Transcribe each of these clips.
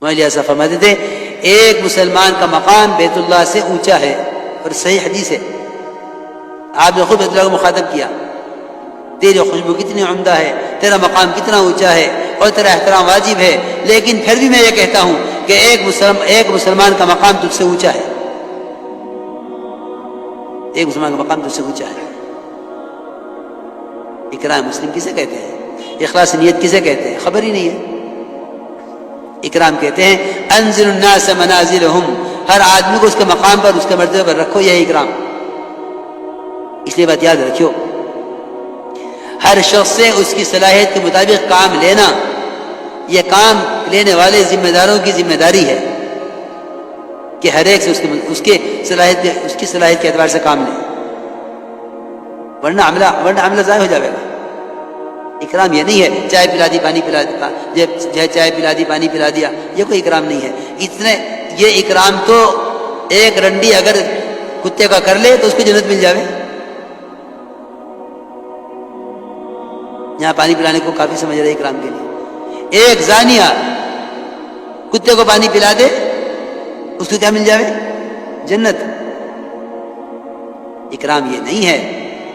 مولانا صاحب فرماتے تھے ایک مسلمان کا مقام بیت اللہ سے اونچا ہے، اور صحیح حدیث ہے، آپ نے خود بیت اللہ کو مخاطب کیا، تیری خوشبو کتنی عمدہ ہے، تیرا مقام کتنا اونچا ہے، اور تیرا احترام واجب ہے، لیکن پھر بھی میں یہ کہتا ہوں کہ ایک مسلمان کا مقام تجھ سے اونچا ہے، ایک مسلمان کا مقام تجھ سے اونچا ہے۔ اکرام مسلم کسے کہتے ہیں؟ اخلاص نیت کسے کہتے ہیں؟ خبر ہی نہیں ہے۔ اکرام کہتے ہیں انزل الناس منازلهم، ہر آدمی کو اس کے مقام پر، اس کے مرتبے پر رکھو، یہ اکرام۔ اس لیے بات یاد رکھو، ہر شخص سے اس کی صلاحیت کے مطابق کام لینا، یہ کام لینے والے ذمہ داروں کی ذمہ داری ہے کہ ہر ایک سے اس کی صلاحیت کے اعتبار سے کام لے، ورنہ عملہ ضائع ہو جائے گا۔ اکرام یہ نہیں ہے چائے پلا دی پانی پلا دیا، چائے پلا دی پانی پلا دیا، یہ کوئی اکرام نہیں ہے۔ یہ اکرام تو ایک رنڈی اگر کتے کا کر لے تو اس کو جنت مل جاوے، یہاں پانی پلانے کو کافی سمجھ رہے اکرام کے لیے۔ ایک زانیہ کتے کو پانی پلا دے، اس کو کیا مل جاوے؟ جنت۔ اکرام یہ نہیں ہے۔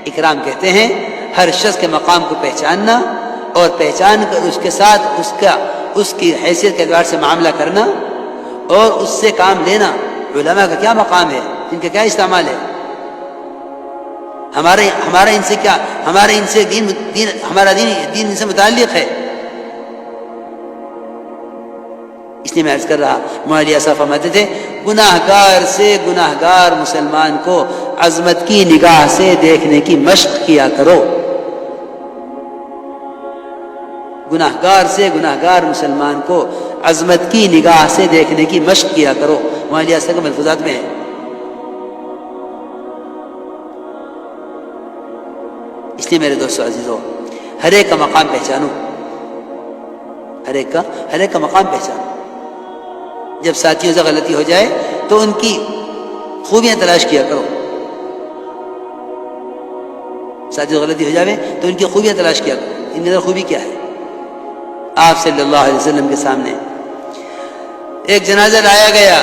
اکرام کہتے ہیں ہر شخص کے مقام کو پہچاننا، اور پہچان کر اس کے ساتھ اس کی حیثیت کے اعتبار سے معاملہ کرنا، اور اس سے کام لینا۔ علماء کا کیا مقام ہے، ان کا کیا استعمال ہے؟ ہمارا ان سے کیا، ہمارا ان سے دین ان سے متعلق ہے۔ اس لیے میں عرض کر رہا، مولانا صاحب فرماتے تھے گناہ گار سے گناہ گار مسلمان کو عظمت کی نگاہ سے دیکھنے کی مشق کیا کرو، گناہ گار سے گناہ گار مسلمان کو عظمت کی نگاہ سے دیکھنے کی مشق کیا کرو، مولانا صاحب کے ملفوظات میں ہے۔ اس لیے میرے دوستو عزیزو، ہر ایک کا مقام پہچانو، ہر ایک کا مقام پہچانو۔ جب ساتھیوں سے غلطی ہو جائے تو ان کی خوبیاں تلاش کیا کرو، ساتھیوں سے غلطی ہو جائے تو ان کی خوبیاں تلاش کیا کرو، ان کے اندر خوبی کیا ہے۔ آپ صلی اللہ علیہ وسلم کے سامنے ایک جنازہ لایا گیا،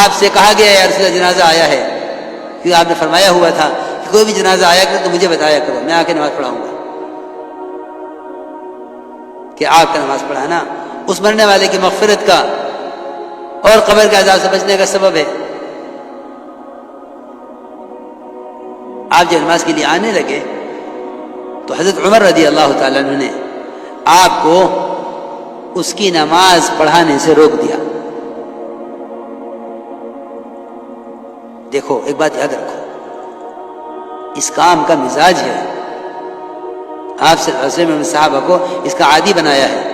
آپ سے کہا گیا یا رسول اللہ جنازہ آیا ہے، کیونکہ آپ نے فرمایا ہوا تھا کہ کوئی بھی جنازہ آیا کرو تو مجھے بتایا کرو، میں آ کے نماز پڑھاؤں گا، کہ آپ کا نماز پڑھانا اس مرنے والے کی مغفرت کا اور قبر کے عذاب سے بچنے کا سبب ہے۔ آپ جب نماز کے لیے آنے لگے تو حضرت عمر رضی اللہ تعالیٰ عنہ نے آپ کو اس کی نماز پڑھانے سے روک دیا۔ دیکھو ایک بات یاد رکھو، اس کام کا مزاج ہے، آپ سے صحابہ کو اس کا عادی بنایا ہے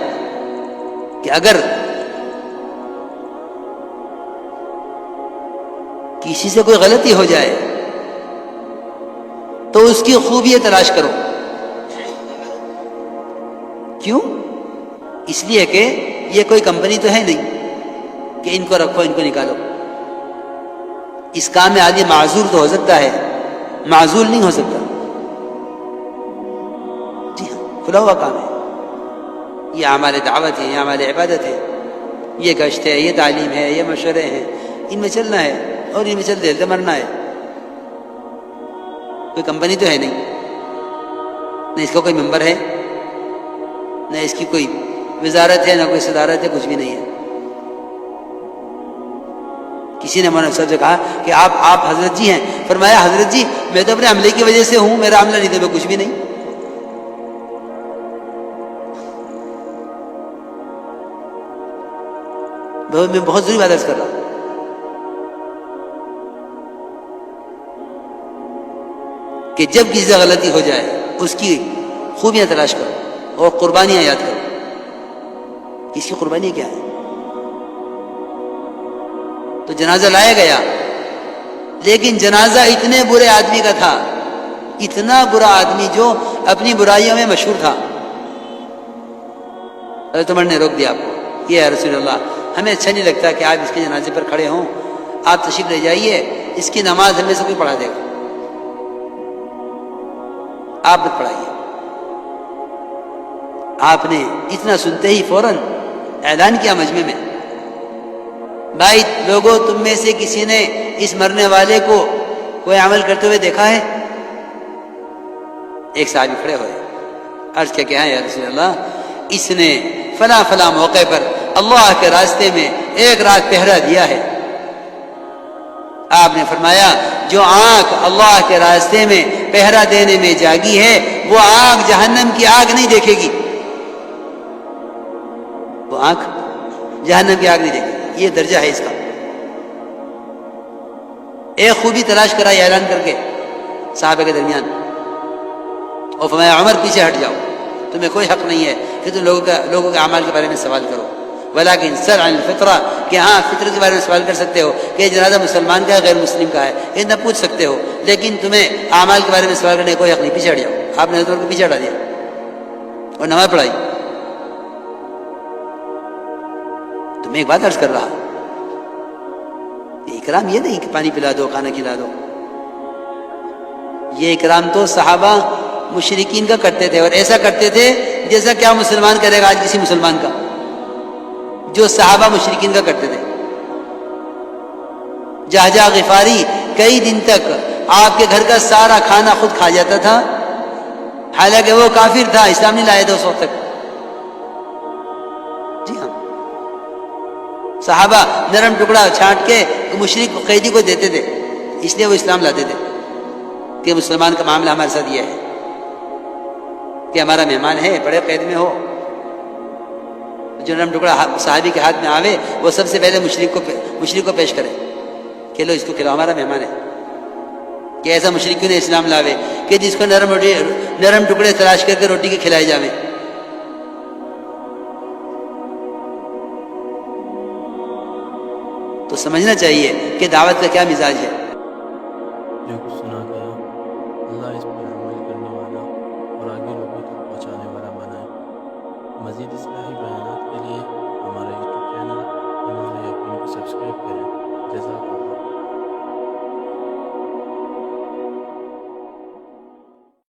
کہ اگر کسی سے کوئی غلطی ہو جائے تو اس کی خوبی تلاش کرو۔ کیوں؟ اس لیے کہ یہ کوئی کمپنی تو ہے نہیں کہ ان کو رکھو ان کو نکالو۔ اس کام میں آدمی معذور تو ہو سکتا ہے، معذول نہیں ہو سکتا۔ جی ہاں، کھلا ہوا کام ہے، یہ اعمال دعوت ہے، یہ اعمال عبادت ہے، یہ گشت ہے، یہ تعلیم ہے، یہ مشورے ہیں، ان میں چلنا ہے اور ان میں چلتے چلتے مرنا ہے۔ کوئی کمپنی تو ہے نہیں، نہ اس کا کوئی ممبر ہے، نہ اس کی کوئی وزارت ہے، نہ کوئی صدارت ہے، کچھ بھی نہیں ہے۔ کسی نے مولانا صاحب سے کہا کہ آپ حضرت جی ہیں، فرمایا حضرت جی میں تو اپنے عملے کی وجہ سے ہوں، میرا عملہ نہیں تو میں کچھ بھی نہیں۔ میں بہت ضروری بات عرض کر رہا ہوں، کہ جب کسی سے غلطی ہو جائے اس کی خوبیاں تلاش کرو اور قربانیاں یاد کرو۔ کس کی قربانی کیا ہے؟ تو جنازہ لایا گیا، لیکن جنازہ اتنے برے آدمی کا تھا، اتنا برا آدمی جو اپنی برائیوں میں مشہور تھا۔ حضرت عمر نے روک دیا آپ کو، یہ ہے رسول اللہ ہمیں اچھا نہیں لگتا کہ آپ اس کے جنازے پر کھڑے ہوں، آپ تشریف لے جائیے، اس کی نماز ہمیں سے کوئی پڑھا دے گا، آپ مت پڑھائیے۔ آپ نے اتنا سنتے ہی فوراً اعلان کیا مجمع میں، بھائی لوگوں تم میں سے کسی نے اس مرنے والے کو کوئی عمل کرتے ہوئے دیکھا ہے؟ ایک صحابی کھڑے ہوئے، عرض کیا کہ ہاں یا رسول اللہ، اس نے فلاں فلاں موقع پر اللہ کے راستے میں ایک رات پہرا دیا ہے۔ آپ نے فرمایا جو آنکھ اللہ کے راستے میں پہرا دینے میں جاگی ہے وہ آنکھ جہنم کی آگ نہیں دیکھے گی، وہ آنکھ جہنم کی آگ نہیں دیکھے گی۔ یہ درجہ ہے اس کا۔ ایک خوبی تلاش کرا اعلان کر کے صحابہ کے درمیان، اور فرمایا عمر پیچھے ہٹ جاؤ، تمہیں کوئی حق نہیں ہے کہ تم لوگوں کے اعمال کے بارے میں سوال کرو، ولیکن سل عن الفطرہ، کہ ہاں فطرت کے بارے میں سوال کر سکتے ہو کہ یہ جنازہ مسلمان کا ہے غیر مسلم کا ہے، اتنا پوچھ سکتے ہو، لیکن تمہیں اعمال کے بارے میں سوال کرنے کا کوئی حق نہیں، پیچھے ہٹ جاؤ۔ آپ نے حضرت کو پیچھے ہٹا دیا اور نماز پڑھائی۔ تو میں ایک بات عرض کر رہا، یہ اکرام یہ نہیں کہ پانی پلا دو، کھانا کھلا دو، یہ اکرام تو صحابہ مشرکین کا کرتے تھے، اور ایسا کرتے تھے جیسا کیا مسلمان کرے گا آج کسی مسلمان کا، جو صحابہ مشرکین کا کرتے تھے۔ جہجہ غفاری کئی دن تک آپ کے گھر کا سارا کھانا خود کھا جاتا تھا، حالانکہ وہ کافر تھا، اسلام نہیں لایا تھا اس وقت تک۔ جی ہاں، صحابہ نرم ٹکڑا چھانٹ کے مشرک قیدی کو دیتے تھے، اس لیے وہ اسلام لاتے تھے کہ مسلمان کا معاملہ ہمارے ساتھ یہ ہے کہ ہمارا مہمان ہے، بڑے قید میں ہو، جو نرم ٹکڑا صحابی کے ہاتھ میں آوے وہ سب سے پہلے مشرک کو پیش کرے کہ لو اس کو کھلاؤ، ہمارا مہمان ہے۔ کہ ایسا مشرک کیوں نے اسلام لاوے کہ جس کو نرم ٹکڑے تلاش کر کے روٹی کے کھلائے جاویں۔ تو سمجھنا چاہیے کہ دعوت کا کیا مزاج ہے۔ جو کچھ سنا گیا اللہ اس پر عمل کرنے والا اور آگے لوگوں تک پہنچانے والا بنائے۔ مزید اصلاحی بیانات کے لیے ہمارا یوٹیوب چینل ایمان یقین کو سبسکرائب کریں۔ جزاک